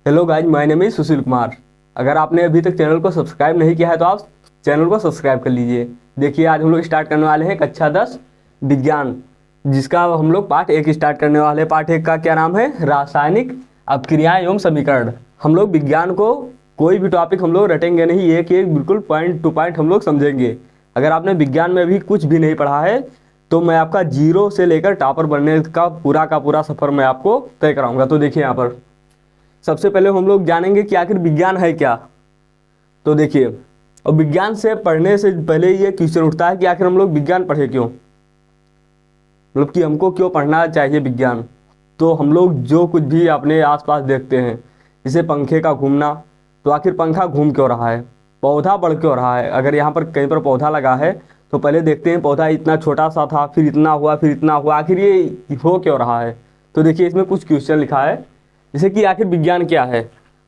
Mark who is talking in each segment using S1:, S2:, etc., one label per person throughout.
S1: Hello guys, my name is Sushil Kumar. अगर आपने अभी तक चैनल को सब्सक्राइब नहीं किया है तो आप चैनल को सब्सक्राइब कर लीजिए। देखिए, आज हम लोग स्टार्ट करने वाले हैं कक्षा 10 विज्ञान, जिसका हम लोग पार्ट 1 स्टार्ट करने वाले हैं। पार्ट 1 का क्या नाम है? रासायनिक अपक्रियाएं एवं समीकरण। हम लोग विज्ञान को कोई भी टॉपिक हम लोग रटेंगे नहीं, एक एक बिल्कुल पॉइंट टू पॉइंट हम लोग समझेंगे। अगर आपने विज्ञान में अभी कुछ भी नहीं पढ़ा है तो मैं आपका जीरो से लेकर टॉपर बनने का पूरा सफर मैं आपको तय कराऊंगा। तो देखिए, यहाँ पर सबसे पहले हम लोग जानेंगे कि आखिर विज्ञान है क्या। तो देखिए, और विज्ञान से पढ़ने से पहले ये क्वेश्चन उठता है कि आखिर हम लोग विज्ञान पढ़े क्यों, मतलब कि हमको क्यों पढ़ना चाहिए विज्ञान। तो हम लोग जो कुछ भी अपने आसपास देखते हैं, जैसे पंखे का घूमना, तो आखिर पंखा घूम क्यों रहा है, पौधा बढ़ क्यों रहा है। अगर यहाँ पर कहीं पर पौधा लगा है तो पहले देखते हैं पौधा इतना छोटा सा था, फिर इतना हुआ, फिर इतना हुआ, आखिर ये हो क्यों रहा है। तो देखिए, इसमें कुछ क्वेश्चन लिखा है, जैसे कि आखिर विज्ञान क्या है।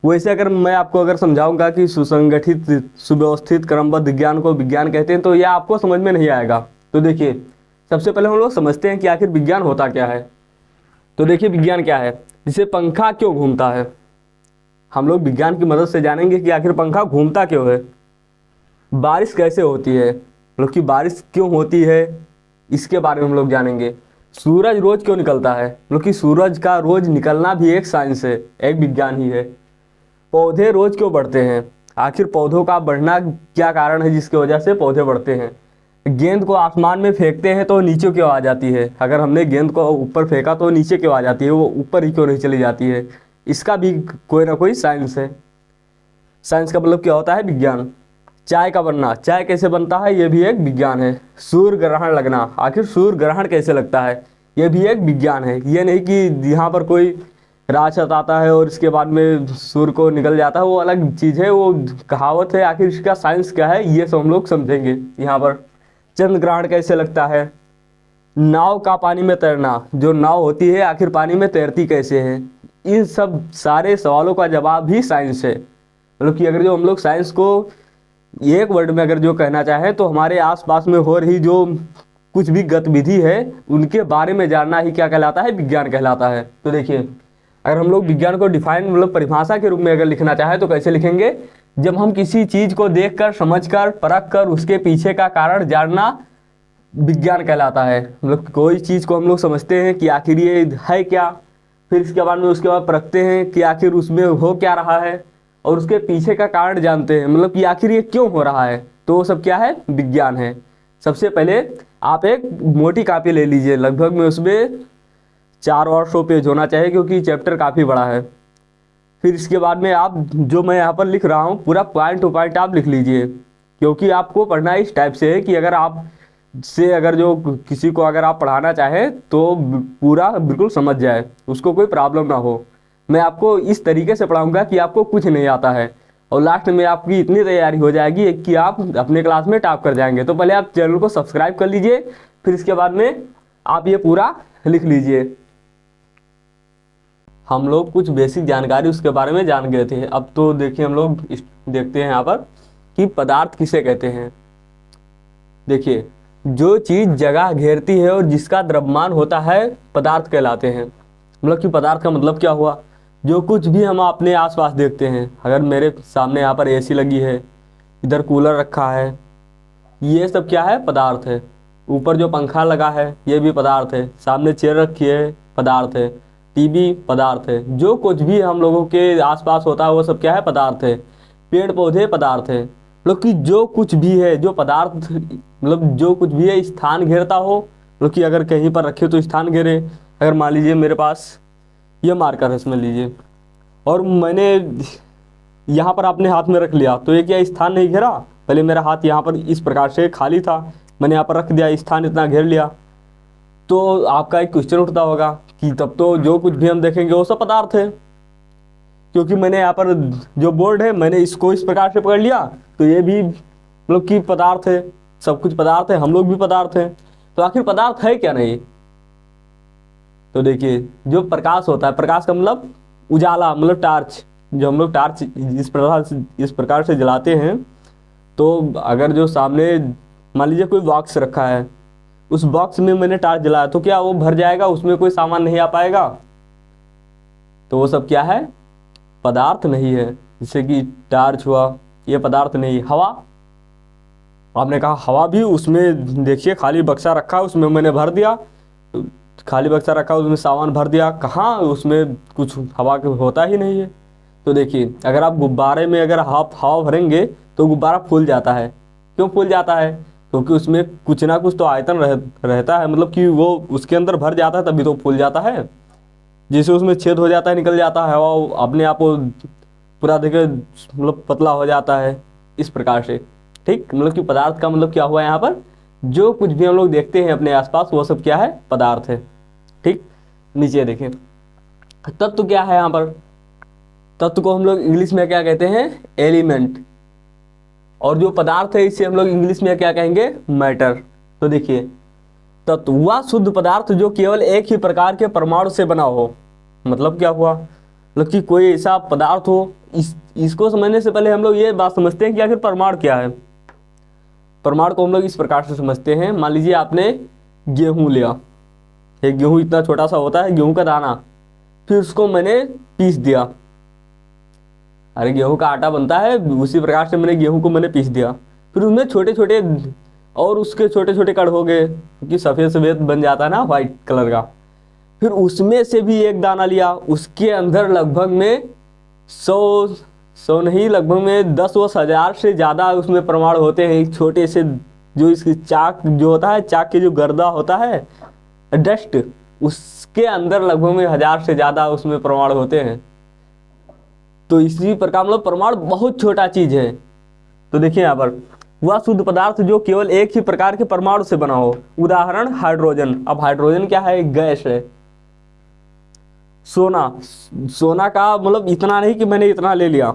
S1: वैसे अगर मैं आपको अगर समझाऊंगा कि सुसंगठित सुव्यवस्थित क्रमबद्ध विज्ञान को विज्ञान कहते हैं तो यह आपको समझ में नहीं आएगा। तो देखिए, सबसे पहले हम लोग समझते हैं कि आखिर विज्ञान होता क्या है। तो देखिए, विज्ञान क्या है, जैसे पंखा क्यों घूमता है। हम लोग विज्ञान की मदद से जानेंगे कि आखिर पंखा घूमता क्यों है। बारिश कैसे होती है, मतलब कि बारिश क्यों होती है, इसके बारे में हम लोग जानेंगे। सूरज रोज क्यों निकलता है, मतलब कि सूरज का रोज निकलना भी एक साइंस है, एक विज्ञान ही है। पौधे रोज क्यों बढ़ते हैं, आखिर पौधों का बढ़ना क्या कारण है जिसकी वजह से पौधे बढ़ते हैं। गेंद को आसमान में फेंकते हैं तो नीचे क्यों आ जाती है, अगर हमने गेंद को ऊपर फेंका तो नीचे क्यों आ जाती है, वो ऊपर ही क्यों नहीं चली जाती है। इसका भी कोई ना कोई साइंस है। साइंस का मतलब क्या होता है? विज्ञान। चाय का बनना, चाय कैसे बनता है, ये भी एक विज्ञान है। सूर्य ग्रहण लगना, आखिर सूर्य ग्रहण कैसे लगता है, ये भी एक विज्ञान है। ये नहीं कि यहाँ पर कोई राक्षस आता है और इसके बाद में सूर्य को निकल जाता है, वो अलग चीज़ है, वो कहावत है। आखिर इसका साइंस क्या है ये सब हम लोग समझेंगे यहाँ पर। चंद्र ग्रहण कैसे लगता है। नाव का पानी में तैरना, जो नाव होती है आखिर पानी में तैरती कैसे है। इन सब सारे सवालों का जवाब भी साइंस है। मतलब कि अगर जो हम लोग साइंस को एक वर्ड में अगर जो कहना चाहे तो हमारे आसपास में हो रही जो कुछ भी गतिविधि है उनके बारे में जानना ही क्या कहलाता है? विज्ञान कहलाता है। तो देखिए, अगर हम लोग विज्ञान को डिफाइन मतलब परिभाषा के रूप में अगर लिखना चाहे तो कैसे लिखेंगे? जब हम किसी चीज को देखकर, समझकर, परखकर उसके पीछे का कारण जानना विज्ञान कहलाता है। मतलब कोई चीज को हम लोग समझते हैं कि आखिर ये है क्या, फिर इसके बाद में उसके बाद परखते हैं कि आखिर उसमें हो क्या रहा है, और उसके पीछे का कारण जानते हैं, मतलब कि आखिर ये क्यों हो रहा है। तो वो सब क्या है? विज्ञान है। सबसे पहले आप एक मोटी कापी ले लीजिए, लगभग में उसमें 400 पेज होना चाहिए क्योंकि चैप्टर काफ़ी बड़ा है। फिर इसके बाद में आप जो मैं यहाँ पर लिख रहा हूँ पूरा पॉइंट टू पॉइंट आप लिख लीजिए, क्योंकि आपको पढ़ना इस टाइप से है कि अगर आप से अगर जो किसी को अगर आप पढ़ाना चाहें तो पूरा बिल्कुल समझ जाए, उसको कोई प्रॉब्लम ना हो। मैं आपको इस तरीके से पढ़ाऊंगा कि आपको कुछ नहीं आता है और लास्ट में आपकी इतनी तैयारी हो जाएगी कि आप अपने क्लास में टॉप कर जाएंगे। तो पहले आप चैनल को सब्सक्राइब कर लीजिए, फिर इसके बाद में आप ये पूरा लिख लीजिए। हम लोग कुछ बेसिक जानकारी उसके बारे में जान गए थे। अब तो देखिए, हम लोग देखते हैं यहाँ पर कि पदार्थ किसे कहते हैं। देखिए, जो चीज़ जगह घेरती है और जिसका द्रव्यमान होता है पदार्थ कहलाते हैं। मतलब कि पदार्थ का मतलब क्या हुआ? जो कुछ भी हम अपने आसपास देखते हैं, अगर मेरे सामने यहाँ पर एसी लगी है, इधर कूलर रखा है, ये सब क्या है? पदार्थ है। ऊपर जो पंखा लगा है ये भी पदार्थ है, सामने चेयर रखी है पदार्थ है, टीवी पदार्थ है। जो कुछ भी हम लोगों के आसपास होता है वो सब क्या है? पदार्थ है। पेड़ पौधे पदार्थ है। मतलब कि जो कुछ भी है, जो पदार्थ, मतलब जो कुछ भी है स्थान घेरता हो, मतलब कि अगर कहीं पर रखे तो स्थान घेरे। अगर मान लीजिए मेरे पास ये मार्कर है, इसमें लीजिए, और मैंने यहाँ पर अपने हाथ में रख लिया तो ये क्या स्थान नहीं घेरा? पहले मेरा हाथ यहाँ पर इस प्रकार से खाली था, मैंने यहाँ पर रख दिया, स्थान इतना घेर लिया। तो आपका एक क्वेश्चन उठता होगा कि तब तो जो कुछ भी हम देखेंगे वो सब पदार्थ है, क्योंकि मैंने यहाँ पर जो बोर्ड है मैंने इसको इस प्रकार से पकड़ लिया तो ये भी मतलब कि पदार्थ है। सब कुछ पदार्थ है, हम लोग भी पदार्थ हैं। तो आखिर पदार्थ है क्या नहीं? तो देखिए, जो प्रकाश होता है, प्रकाश का मतलब उजाला, मतलब टार्च। जो हम लोग टार्च इस प्रकार से जलाते हैं, तो अगर जो सामने मान लीजिए कोई बॉक्स रखा है, उस बॉक्स में मैंने टार्च जलाया तो क्या वो भर जाएगा? उसमें कोई सामान नहीं आ पाएगा? तो वो सब क्या है? पदार्थ नहीं है, जैसे कि टार्च हुआ, ये पदार्थ नहीं। हवा, आपने कहा हवा भी, उसमें देखिए खाली बक्सा रखा उसमें मैंने भर दिया, खाली बक्सा रखा उसमें सामान भर दिया, कहाँ उसमें कुछ हवा होता ही नहीं है। तो देखिए अगर आप गुब्बारे में अगर आप हवा भरेंगे तो गुब्बारा फूल जाता है। क्यों फूल जाता है? क्योंकि उसमें कुछ ना कुछ तो आयतन रहता है, मतलब कि वो उसके अंदर भर जाता है तभी तो फूल जाता है। जैसे उसमें छेद हो जाता है, निकल जाता है हवा, अपने आप वो पूरा देखिए मतलब पतला हो जाता है इस प्रकार से। ठीक, मतलब कि पदार्थ का मतलब क्या हुआ यहाँ पर, जो कुछ भी हम लोग देखते हैं अपने आसपास वो सब क्या है, पदार्थ है। ठीक, नीचे देखें तत्व क्या है यहाँ पर, तत्व को हम लोग इंग्लिश में क्या कहते हैं, एलिमेंट। और जो पदार्थ है इसे हम लोग इंग्लिश में क्या कहेंगे, मैटर। तो देखिए तत्व वह शुद्ध पदार्थ जो केवल एक ही प्रकार के परमाणु से बना हो। मतलब क्या हुआ, मतलब कि कोई ऐसा पदार्थ हो, इसको समझने से पहले हम लोग ये बात समझते हैं कि आखिर परमाणु क्या है। परमाणु को हम लोग इस प्रकार से समझते हैं, मान लीजिए आपने गेहूं लिया, एक गेहूं इतना छोटा सा होता है, गेहूं का दाना, फिर उसको मैंने पीस दिया। अरे गेहूं का आटा बनता है, उसी प्रकार से मैंने गेहूं को मैंने पीस दिया, फिर उसमें छोटे छोटे और उसके छोटे छोटे कण हो गए, क्योंकि सफ़ेद सफ़ेद बन जाता है ना व्हाइट कलर का। फिर उसमें से भी एक दाना लिया, उसके अंदर लगभग में 100 नहीं, लगभग में 10,000 से ज़्यादा उसमें परमाणु होते हैं। एक छोटे से जो इसकी चाक जो होता है, चाक के जो गर्दा होता है, डस्ट, उसके अंदर लगभग में 1000 से ज़्यादा उसमें परमाणु होते हैं। तो इसी प्रकार मतलब परमाणु बहुत छोटा चीज है। तो देखिए यहाँ पर वह शुद्ध पदार्थ जो केवल एक ही प्रकार के परमाणु से बना हो। उदाहरण हाइड्रोजन। अब हाइड्रोजन क्या है, गैस है। सोना, सोना का मतलब इतना नहीं कि मैंने इतना ले लिया,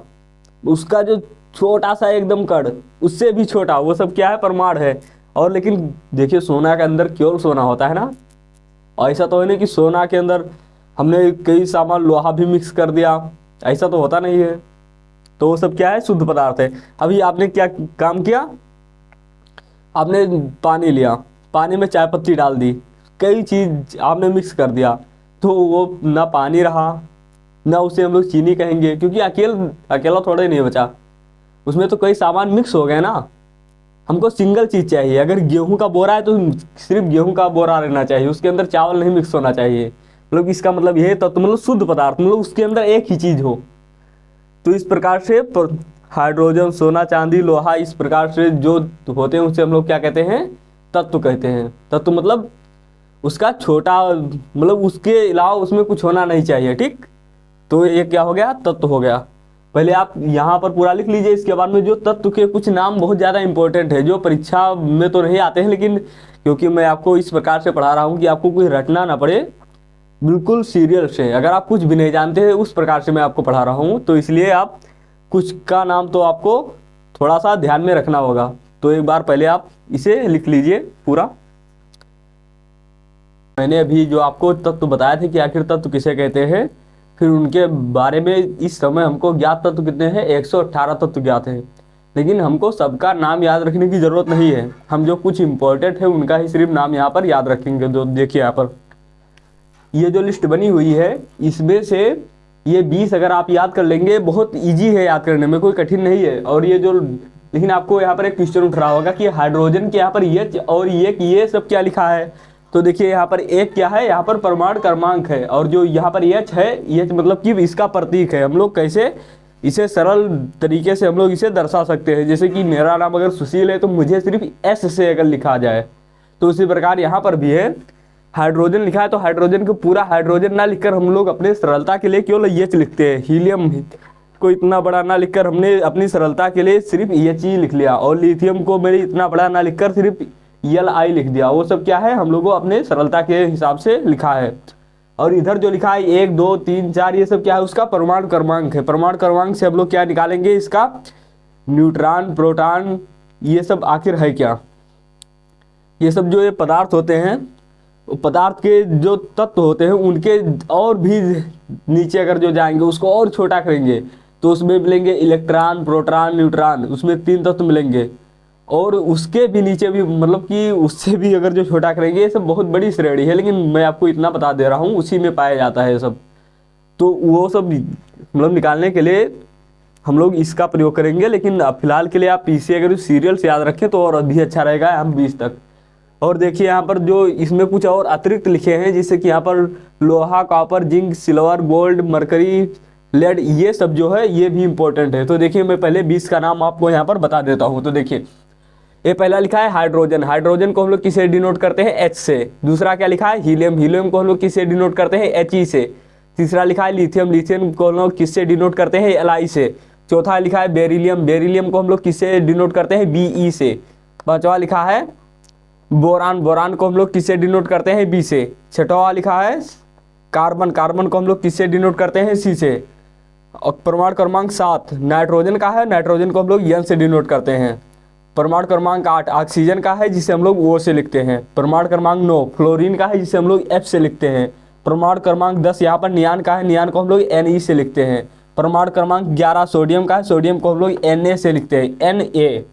S1: उसका जो छोटा सा एकदम कण, उससे भी छोटा, वो सब क्या है, परमाणु है। और लेकिन देखिए सोना के अंदर केवल सोना होता है ना, ऐसा तो है नहीं कि सोना के अंदर हमने कई सामान लोहा भी मिक्स कर दिया, ऐसा तो होता नहीं है। तो वो सब क्या है, शुद्ध पदार्थ है। अभी आपने क्या काम किया, आपने पानी लिया, पानी में चाय पत्ती डाल दी, कई चीज आपने मिक्स कर दिया, तो वो ना पानी रहा, ना उसे हम लोग चीनी कहेंगे, क्योंकि अकेला थोड़ा ही नहीं बचा, उसमें तो कई सामान मिक्स हो गए ना। हमको सिंगल चीज चाहिए। अगर गेहूं का बोरा है तो सिर्फ गेहूं का बोरा रहना चाहिए, उसके अंदर चावल नहीं मिक्स होना चाहिए। मतलब इसका मतलब यह तत्व मतलब शुद्ध पदार्थ, मतलब उसके अंदर एक ही चीज हो। तो इस प्रकार से हाइड्रोजन, सोना, चांदी, लोहा, इस प्रकार से जो होते हैं उसे हम लोग क्या कहते हैं, तत्व कहते हैं। तत्व मतलब उसका छोटा, मतलब उसके अलावा उसमें कुछ होना नहीं चाहिए। ठीक, तो ये क्या हो गया, तत्व हो गया। पहले आप यहाँ पर पूरा लिख लीजिए। इसके बाद में जो तत्व के कुछ नाम बहुत ज़्यादा इंपॉर्टेंट है, जो परीक्षा में तो नहीं आते हैं, लेकिन क्योंकि मैं आपको इस प्रकार से पढ़ा रहा हूँ कि आपको कुछ रटना ना पड़े, बिल्कुल सीरियल से, अगर आप कुछ भी नहीं जानते हैं उस प्रकार से मैं आपको पढ़ा रहा हूँ, तो इसलिए आप कुछ का नाम तो आपको थोड़ा सा ध्यान में रखना होगा। तो एक बार पहले आप इसे लिख लीजिए पूरा। मैंने अभी जो आपको तत्व बताए थे कि आखिर तत्व किसे कहते हैं, फिर उनके बारे में इस समय हमको ज्ञात तत्व कितने हैं, 118 तत्व ज्ञात हैं। लेकिन हमको सबका नाम याद रखने की ज़रूरत नहीं है, हम जो कुछ इंपॉर्टेंट है उनका ही सिर्फ नाम यहाँ पर याद रखेंगे। जो देखिए यहाँ पर ये जो लिस्ट बनी हुई है, इसमें से ये 20 अगर आप याद कर लेंगे, बहुत ईजी है याद करने में, कोई कठिन नहीं है। और ये जो, लेकिन आपको यहाँ पर एक क्वेश्चन उठ रहा होगा कि हाइड्रोजन के यहाँ पर और ये सब क्या लिखा है। तो देखिए यहाँ पर एक क्या है, यहाँ पर परमाणु क्रमांक है, और जो यहाँ पर एच है, एच मतलब कि इसका प्रतीक है। हम लोग कैसे इसे सरल तरीके से हम लोग इसे दर्शा सकते हैं, जैसे कि मेरा नाम अगर सुशील है तो मुझे सिर्फ एस से अगर लिखा जाए, तो उसी प्रकार यहाँ पर भी है। हाइड्रोजन लिखा है तो हाइड्रोजन को पूरा हाइड्रोजन ना लिखकर हम लोग अपने सरलता के लिए केवल एच लिखते हैं। हीलियम को इतना बड़ा ना लिखकर हमने अपनी सरलता के लिए सिर्फ एच ही लिख लिया, और लिथियम को मैंने इतना बड़ा ना लिखकर सिर्फ Li लिख दिया। वो सब क्या है, हम लोगों अपने सरलता के हिसाब से लिखा है। और इधर जो लिखा है 1 2 3 4, ये सब क्या है, उसका परमाणु क्रमांक है। परमाणु क्रमांक से हम लोग क्या निकालेंगे, इसका न्यूट्रॉन, प्रोटॉन, ये सब आखिर है क्या। ये सब जो ये पदार्थ होते हैं, पदार्थ के जो तत्व होते हैं उनके और भी नीचे अगर जो जाएंगे, उसको और छोटा करेंगे तो उसमें मिलेंगे इलेक्ट्रॉन, प्रोटॉन, न्यूट्रॉन, उसमें 3 तत्व मिलेंगे। और उसके भी नीचे भी, मतलब कि उससे भी अगर जो छोटा करेंगे, ये सब बहुत बड़ी श्रेणी है, लेकिन मैं आपको इतना बता दे रहा हूँ, उसी में पाया जाता है ये सब। तो वो सब मतलब निकालने के लिए हम लोग इसका प्रयोग करेंगे, लेकिन फिलहाल के लिए आप इसे अगर सीरियल से याद रखें तो और भी अच्छा रहेगा, हम 20 तक। और देखिए यहाँ पर जो इसमें कुछ और अतिरिक्त लिखे हैं, जैसे कि यहाँ पर लोहा, copper, zinc, silver, gold, mercury, lead, ये सब जो है ये भी इंपॉर्टेंट है। तो देखिए मैं पहले 20 का नाम आपको यहाँ पर बता देता हूँ। तो देखिए ये पहला लिखा है हाइड्रोजन, हाइड्रोजन को हम लोग किसे डिनोट करते हैं, एच से। दूसरा क्या लिखा है, हीलियम, हीलियम को हम लोग किससे डिनोट करते हैं, एच ई से। तीसरा लिखा है लिथियम, लिथियम को हम लोग किससे डिनोट करते हैं, एल आई से। चौथा लिखा है बेरिलियम, बेरिलियम को हम लोग किससे डिनोट करते हैं, बी ई से। पांचवा लिखा है बोरान, बोरान को हम लोग किससे डिनोट करते हैं, बी से। छठवा लिखा है कार्बन, कार्बन को हम लोग किससे डिनोट करते हैं, सी से। और परमाणु क्रमांक 7 नाइट्रोजन का है, नाइट्रोजन को हम लोग एन से डिनोट करते हैं। परमाणु क्रमांक 8 ऑक्सीजन का है, जिसे हम लोग ओ से लिखते हैं। परमाणु क्रमांक 9 फ्लोरीन का है, जिसे हम लोग एफ से लिखते हैं। परमाणु क्रमांक 10 यहाँ पर नियान का है, नियान को हम लोग एन ई से लिखते हैं। परमाणु क्रमांक 11 सोडियम का है, सोडियम को हम लोग एन ए से लिखते हैं, एन ए।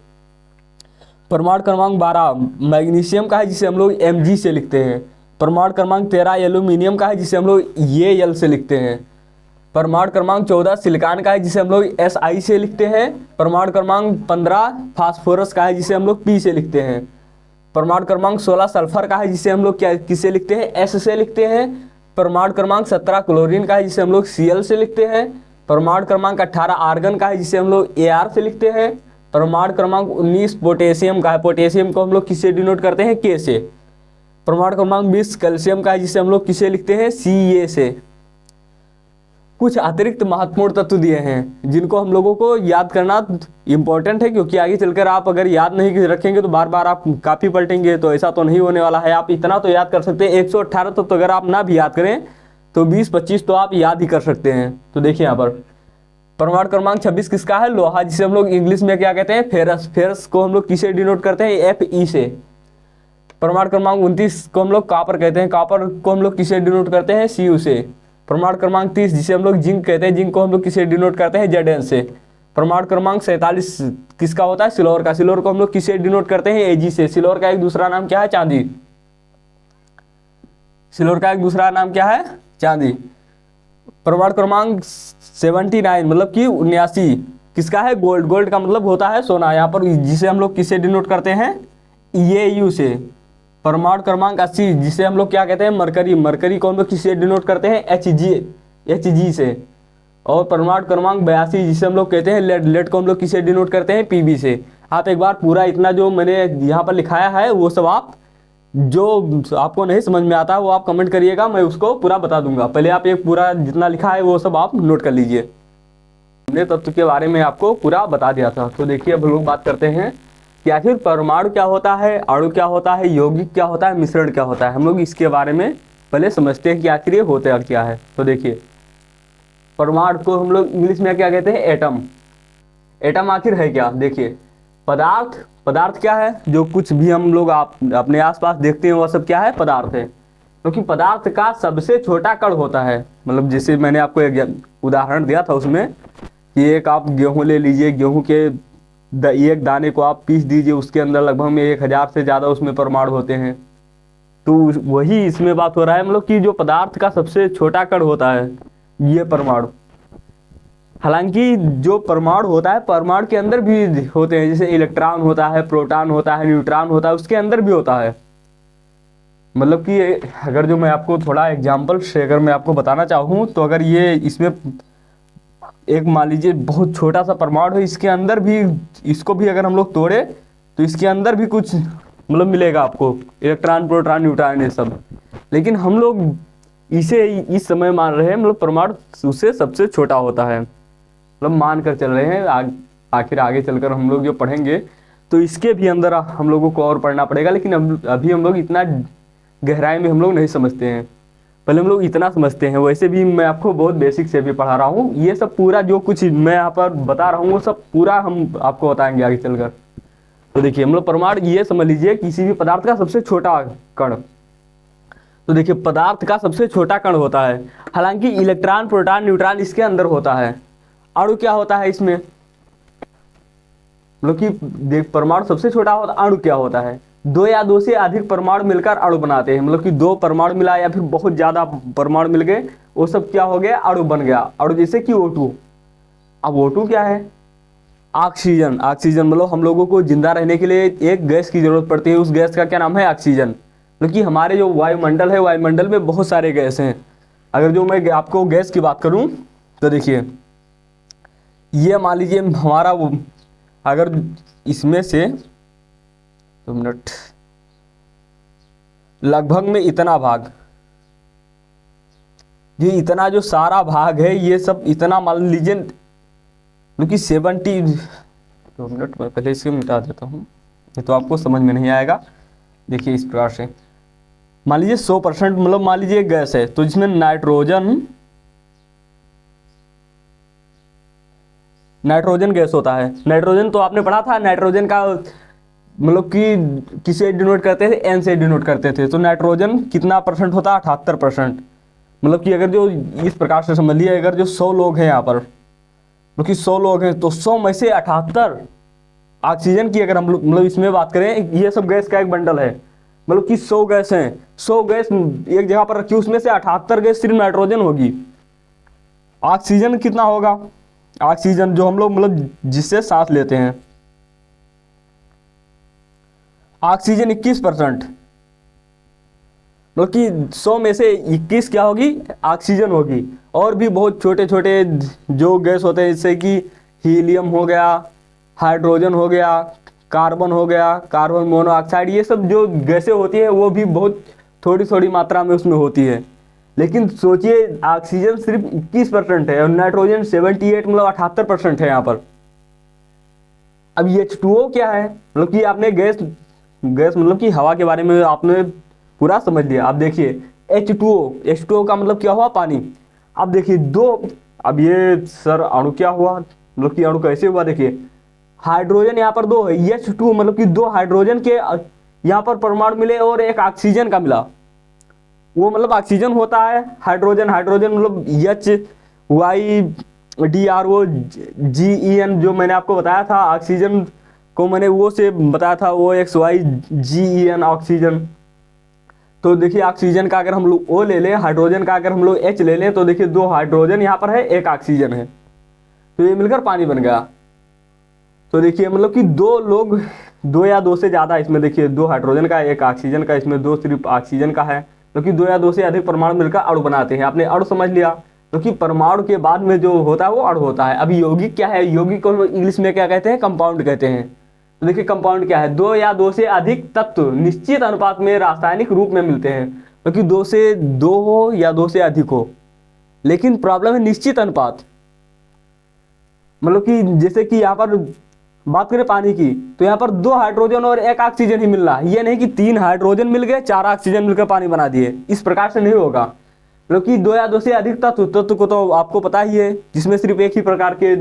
S1: परमाणु क्रमांक 12 मैग्नीशियम का है, जिसे हम लोग एम जी से लिखते हैं। परमाणु क्रमांक 13 एल्यूमिनियम का है, जिसे हम लोग ये एल से लिखते हैं। परमाणु क्रमांक 14 सिलिकॉन का है, जिसे हम लोग एस आई से लिखते हैं। परमाणु क्रमांक 15 फास्फोरस का है, जिसे हम लोग पी से लिखते हैं। परमाणु क्रमांक 16 सल्फर का है, जिसे हम लोग क्या किससे लिखते हैं, एस से लिखते हैं। परमाणु क्रमांक 17 क्लोरीन का है, जिसे हम लोग सी एल से लिखते हैं। परमाणु क्रमांक 18 आर्गन का है, जिसे हम लोग ए आर से लिखते हैं। परमाणु क्रमांक 19 पोटेशियम का है, पोटेशियम को हम लोग किससे डिनोट करते हैं, के से। परमाणु क्रमांक 20 कैल्शियम का है, जिसे हम लोग किसे लिखते हैं, सी ए से। कुछ अतिरिक्त महत्वपूर्ण तत्व दिए हैं जिनको हम लोगों को याद करना इंपॉर्टेंट है, क्योंकि आगे चलकर आप अगर याद नहीं रखेंगे तो बार बार आप कापी पलटेंगे, तो ऐसा तो नहीं होने वाला है। आप इतना तो याद कर सकते हैं, 118 तत्व अगर आप ना भी याद करें तो 20-25 तो आप याद ही कर सकते हैं। तो देखिए यहाँ पर परमाणु क्रमांक 26 किसका है, लोहा, जिसे हम लोग इंग्लिश में क्या कहते हैं, फेरस। फेरस को हम लोग किसे डिनोट करते हैं, एफ ई से। परमाणु क्रमांक 29 को हम लोग कॉपर कहते हैं, कॉपर को हम लोग किसे डिनोट करते हैं, सी यू से। परमाणु क्रमांक 30 जिसे हम लोग जिंक कहते हैं, जिंक को हम लोग किसे डिनोट करते हैं, जेड एन से। परमाणु क्रमांक 47 किसका होता है, सिल्वर का, सिल्वर को हम लोग किसे डिनोट करते हैं, एजी से। सिल्वर का एक दूसरा नाम क्या है, चांदी। सिल्वर का एक दूसरा नाम क्या है, चांदी। परमाणु क्रमांक 79 मतलब कि 79 किसका है, गोल्ड। गोल्ड का मतलब होता है सोना, यहाँ पर जिसे हम लोग किसे डिनोट करते हैं, ये यू से। परमाणु क्रमांक 80 जिसे हम लोग क्या कहते हैं, मरकरी। मरकरी को हम लोग किसे डिनोट करते हैं, एच जी से। और परमाणु क्रमांक 82 जिसे हम लोग कहते हैं लेड। लेड को हम लोग किसे डिनोट करते हैं, पीबी से। आप एक बार पूरा इतना जो मैंने यहाँ पर लिखाया है वो सब आप जो आपको नहीं समझ में आता वो आप कमेंट करिएगा, मैं उसको पूरा बता दूंगा। पहले आप एक पूरा जितना लिखा है वो सब आप नोट कर लीजिए। हमने तत्व के बारे में आपको पूरा बता दिया था। तो देखिए अब लोग बात करते हैं कि आखिर परमाणु क्या होता है, अणु क्या होता है, यौगिक क्या होता है, मिश्रण क्या होता है। हम लोग इसके बारे में पहले समझते हैं कि आखिर ये होता क्या है। तो देखिए परमाणु को हम लोग इंग्लिश में क्या कहते हैं, एटम। एटम आखिर है क्या, देखिए पदार्थ। पदार्थ क्या है, जो कुछ भी हम लोग आप अपने आसपास देखते हैं वह सब क्या है, पदार्थ है। क्योंकि पदार्थ का सबसे छोटा कण होता है, मतलब जैसे मैंने आपको एक उदाहरण दिया था उसमें कि एक आप गेहूं ले लीजिए, गेहूं के एक दाने को आप पीस दीजिए, उसके अंदर लगभग में 1000 से ज़्यादा उसमें परमाणु होते हैं। तो वही इसमें बात हो रहा है, मतलब कि जो पदार्थ का सबसे छोटा कण होता है ये परमाणु। हालांकि जो परमाणु होता है, परमाणु के अंदर भी होते हैं, जैसे इलेक्ट्रॉन होता है, प्रोटॉन होता है, न्यूट्रॉन होता है, उसके अंदर भी होता है। मतलब कि अगर जो मैं आपको थोड़ा एग्जाम्पल से अगर मैं आपको बताना चाहूँ तो अगर ये इसमें एक मान लीजिए बहुत छोटा सा परमाणु है, इसके अंदर भी, इसको भी अगर हम लोग तोड़े तो इसके अंदर भी कुछ मतलब मिलेगा आपको, इलेक्ट्रॉन, प्रोटॉन, न्यूट्रॉन ये सब। लेकिन हम लोग इसे इस समय मान रहे हैं मतलब परमाणु उससे सबसे छोटा होता है, मतलब मान कर चल रहे हैं। आखिर आगे चलकर हम लोग जो पढ़ेंगे तो इसके भी अंदर हम लोगों को और पढ़ना पड़ेगा, लेकिन अभी हम लोग इतना गहराई में हम लोग नहीं समझते हैं। पहले हम लोग इतना समझते हैं। वैसे भी मैं आपको बहुत बेसिक से भी पढ़ा रहा हूँ, ये सब पूरा जो कुछ मैं यहाँ पर बता रहा हूँ वो सब पूरा हम आपको बताएंगे आगे चलकर। तो देखिए हम लोग परमाणु ये समझ लीजिए किसी भी पदार्थ का सबसे छोटा कण। तो देखिए पदार्थ का सबसे छोटा कण होता है, हालांकि इलेक्ट्रॉन, प्रोटॉन, न्यूट्रॉन इसके अंदर होता है। अणु क्या होता है इसमें, मतलब कि देख परमाणु सबसे छोटा होता है, अणु क्या होता है, दो या दो से अधिक परमाणु मिलकर अणु बनाते हैं, मतलब कि दो परमाणु मिला या फिर बहुत ज्यादा परमाणु मिल गए, वो सब क्या हो गया, अणु बन गया। अणु जैसे कि O2। अब O2 क्या है, ऑक्सीजन। ऑक्सीजन मतलब हम लोगों को जिंदा रहने के लिए एक गैस की जरूरत पड़ती है, उस गैस का क्या नाम है, ऑक्सीजन। क्योंकि हमारे जो वायुमंडल है, वायुमंडल में बहुत सारे गैस हैं। अगर जो मैं आपको गैस की बात करूं तो देखिए, ये मान लीजिए हमारा अगर इसमें से 2 मिनट, लगभग में इतना भाग, ये इतना जो सारा भाग है, ये सब इतना मान लीजिए, क्योंकि 70, 2 मिनट मैं पहले इसे मिटा देता हूँ, ये तो आपको समझ में नहीं आएगा। देखिए इस प्रकार से मान लीजिए 100%, मतलब मान लीजिए गैस है, तो जिसमें नाइट्रोजन गैस होता है। नाइट्रोजन तो आपने पढ़ा था, नाइट्रोजन का मतलब कि किसे डिनोट करते थे, N से डिनोट करते थे। तो नाइट्रोजन कितना परसेंट होता है, 78%। मतलब कि अगर जो इस प्रकार से समझ लिए, अगर जो 100 लोग हैं यहाँ पर, क्योंकि 100 लोग हैं, तो 100 में से 78 ऑक्सीजन की अगर हम लोग मतलब इसमें बात करें, ये सब गैस का एक बंडल है, मतलब कि 100 गैस हैं, 100 गैस एक जगह पर रखी, उसमें से 78 गैस सिर्फ नाइट्रोजन होगी। ऑक्सीजन कितना होगा, ऑक्सीजन जो हम लोग मतलब जिससे सांस लेते हैं, ऑक्सीजन 21%, मतलब कि 100 में से 21 क्या होगी, ऑक्सीजन होगी। और भी बहुत छोटे छोटे जो गैस होते हैं, जैसे कि हीलियम हो गया, हाइड्रोजन हो गया, कार्बन हो गया, कार्बन मोनोऑक्साइड, ये सब जो गैसें होती हैं वो भी बहुत थोड़ी थोड़ी मात्रा में उसमें होती है। लेकिन सोचिए ऑक्सीजन सिर्फ 21% है और नाइट्रोजन 78 मतलब 78% है यहाँ पर। अब H2O क्या है, मतलब कि आपने गैस मतलब कि हवा के बारे में आपने पूरा समझ लिया। अब देखिए H2O का मतलब क्या हुआ, पानी। अब देखिए अब ये सर अणु क्या हुआ, मतलब कि अणु कैसे हुआ, देखिए हाइड्रोजन यहाँ पर 2 है, H2 मतलब कि 2 हाइड्रोजन के यहाँ पर परमाणु मिले और एक ऑक्सीजन का मिला, वो मतलब ऑक्सीजन होता है। हाइड्रोजन मतलब HYDROGEN जो मैंने आपको बताया था, ऑक्सीजन को मैंने वो से बताया था, OXYGEN ऑक्सीजन। तो देखिए ऑक्सीजन का अगर हम लोग O ले लें, हाइड्रोजन का अगर हम लोग H ले लें, तो देखिए 2 हाइड्रोजन यहाँ पर है, एक ऑक्सीजन है, तो ये मिलकर पानी बन गया। तो देखिए मतलब कि 2 लोग, 2 या 2 से ज़्यादा, इसमें देखिए 2 हाइड्रोजन का, एक ऑक्सीजन का, इसमें 2 सिर्फ ऑक्सीजन का है, क्योंकि 2 या 2 से अधिक परमाणु मिलकर अणु बनाते हैं। आपने अणु समझ लिया, क्योंकि परमाणु के बाद में जो होता है वो अणु होता है। अभी यौगिक क्या है, यौगिक को इंग्लिश में क्या कहते हैं, कंपाउंड कहते हैं। तो देखिए कंपाउंड क्या है, 2 या 2 से अधिक तत्व निश्चित अनुपात में रासायनिक रूप में मिलते हैं, क्योंकि 2 से 2 हो या 2 से अधिक हो, लेकिन प्रॉब्लम है निश्चित अनुपात। मतलब कि जैसे कि यहाँ पर बात करें पानी की, तो यहाँ पर 2 हाइड्रोजन और एक ऑक्सीजन ही मिल रहा है, ये नहीं कि 3 हाइड्रोजन मिल गए, 4 ऑक्सीजन मिलकर पानी बना दिए, इस प्रकार से नहीं होगा। क्योंकि 2 या 2 से अधिक तत्व को तो आपको पता ही है, जिसमें सिर्फ एक ही प्रकार के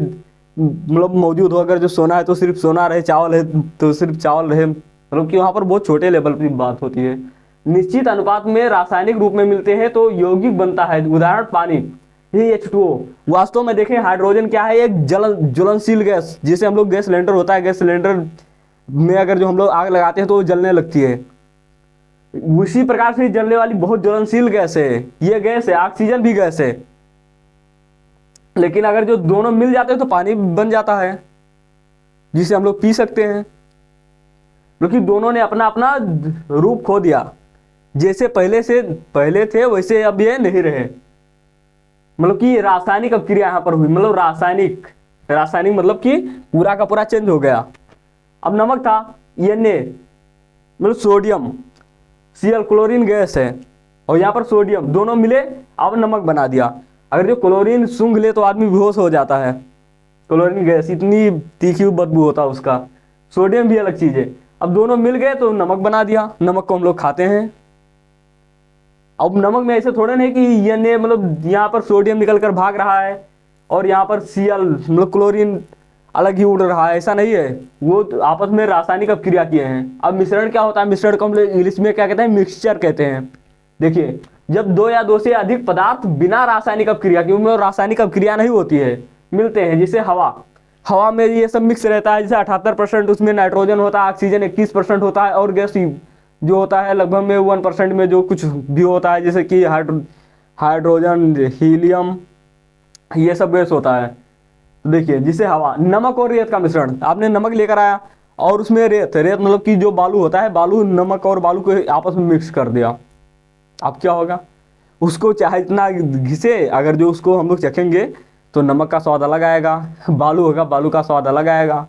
S1: मतलब मौजूद हो। अगर जो सोना है तो सिर्फ सोना रहे, चावल है तो सिर्फ चावल रहे, मतलब कि वहाँ पर बहुत छोटे लेवल की बात होती है। निश्चित अनुपात में रासायनिक रूप में मिलते हैं तो यौगिक बनता है, उदाहरण पानी, ये H2O। वास्तव में देखें हाइड्रोजन क्या है, एक ज्वलनशील गैस, जिसे हम लोग गैस सिलेंडर होता है, गैस सिलेंडर में अगर जो हम लोग आग लगाते हैं तो वो जलने लगती है, उसी प्रकार से जलने वाली बहुत ज्वलनशील गैस है ये गैस है। ऑक्सीजन भी गैस है, लेकिन अगर जो दोनों मिल जाते हैं तो पानी बन जाता है, जिसे हम लोग पी सकते हैं। क्योंकि दोनों ने अपना अपना रूप खो दिया, जैसे पहले थे वैसे अब ये नहीं रहे। मतलब कि रासायनिक अभिक्रिया यहाँ पर हुई, मतलब रासायनिक मतलब कि पूरा का पूरा चेंज हो गया। अब नमक था, Na मतलब सोडियम, Cl क्लोरीन गैस है, और यहाँ पर सोडियम, दोनों मिले अब नमक बना दिया। अगर जो क्लोरीन सूंघ ले तो आदमी बेहोश हो जाता है, क्लोरीन गैस इतनी तीखी बदबू होता है उसका। सोडियम भी अलग चीज है, अब दोनों मिल गए तो नमक बना दिया, नमक को हम लोग खाते हैं। अब नमक में ऐसे थोड़े नहीं कि Na मतलब यहाँ पर सोडियम निकल कर भाग रहा है और यहाँ पर Cl मतलब क्लोरीन अलग ही उड़ रहा है, ऐसा नहीं है, वो आपस में रासायनिक अभिक्रिया किए हैं। अब मिश्रण क्या होता है, मिश्रण को हम लोग इंग्लिश में क्या कहते हैं, मिक्सचर कहते हैं। देखिए जब 2 या 2 से अधिक पदार्थ बिना रासायनिक अभिक्रिया, क्योंकि रासायनिक अभिक्रिया नहीं होती है, मिलते हैं, जैसे हवा में ये सब मिक्स रहता है, जैसे 78% उसमें नाइट्रोजन होता है, ऑक्सीजन 21% होता है, और गैस जो होता है लगभग में 1% में जो कुछ भी होता है, जैसे कि हाइड्रोजन, हीलियम, ये सब गैस होता है। तो देखिए, जिसे हवा, नमक और रेत का मिश्रण, आपने नमक लेकर आया और उसमें रेत मतलब कि जो बालू होता है, बालू, नमक और बालू को आपस में मिक्स कर दिया। अब क्या होगा, उसको चाहे इतना घिसे, अगर जो उसको हम लोग चखेंगे तो नमक का स्वाद अलग आएगा, बालू होगा, बालू का स्वाद अलग आएगा।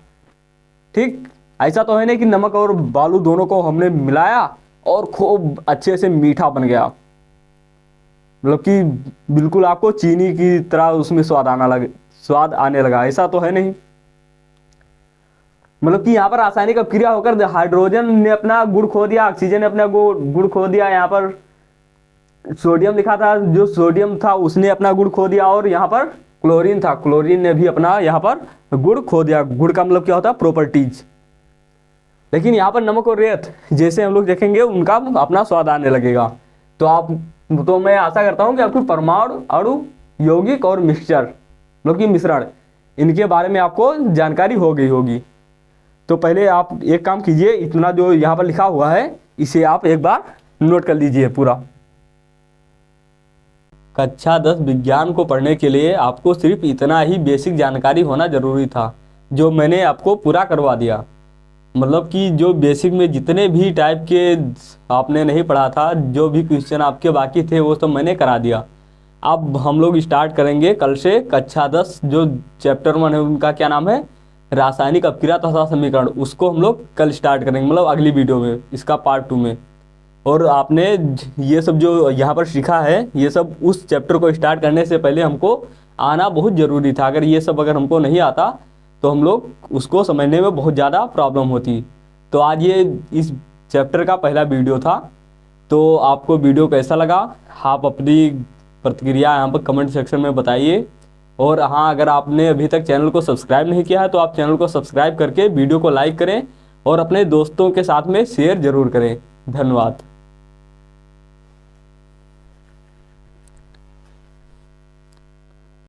S1: ठीक, ऐसा तो है नहीं कि नमक और बालू दोनों को हमने मिलाया और खूब अच्छे से मीठा बन गया, मतलब कि बिल्कुल आपको चीनी की तरह उसमें स्वाद आने लगा, ऐसा तो है नहीं। मतलब कि यहाँ पर रासायनिक अपक्रिया होकर हाइड्रोजन ने अपना गुण खो दिया, ऑक्सीजन ने अपना गुण खो दिया, यहाँ पर सोडियम लिखा था, जो सोडियम था उसने अपना गुण खो दिया, और यहाँ पर क्लोरीन था, क्लोरीन ने भी अपना यहाँ पर गुण खो दिया। गुण का मतलब क्या होता है, प्रॉपर्टीज। लेकिन यहाँ पर नमक और रेत जैसे हम लोग देखेंगे उनका अपना स्वाद आने लगेगा। तो मैं आशा करता हूँ कि आपको परमाणु, अणु, यौगिक और मिक्सचर, मतलब कि मिश्रण, इनके बारे में आपको जानकारी हो गई होगी। तो पहले आप एक काम कीजिए, इतना जो यहाँ पर लिखा हुआ है इसे आप एक बार नोट कर लीजिए पूरा। कक्षा 10 विज्ञान को पढ़ने के लिए आपको सिर्फ इतना ही बेसिक जानकारी होना जरूरी था, जो मैंने आपको पूरा करवा दिया। मतलब कि जो बेसिक में जितने भी टाइप के आपने नहीं पढ़ा था, जो भी क्वेश्चन आपके बाकी थे वो सब मैंने करा दिया। अब हम लोग स्टार्ट करेंगे कल से कक्षा 10, जो चैप्टर 1 है उनका क्या नाम है, रासायनिक अपक्रिया तथा समीकरण, उसको हम लोग कल स्टार्ट करेंगे, मतलब अगली वीडियो में, इसका पार्ट 2 में। और आपने ये सब जो यहाँ पर सीखा है, ये सब उस चैप्टर को स्टार्ट करने से पहले हमको आना बहुत ज़रूरी था। अगर ये सब अगर हमको नहीं आता तो हम लोग उसको समझने में बहुत ज़्यादा प्रॉब्लम होती। तो आज ये इस चैप्टर का पहला वीडियो था। तो आपको वीडियो कैसा लगा, आप अपनी प्रतिक्रिया यहाँ पर कमेंट सेक्शन में बताइए। और हाँ, अगर आपने अभी तक चैनल को सब्सक्राइब नहीं किया है तो आप चैनल को सब्सक्राइब करके वीडियो को लाइक करें और अपने दोस्तों के साथ में शेयर ज़रूर करें। धन्यवाद।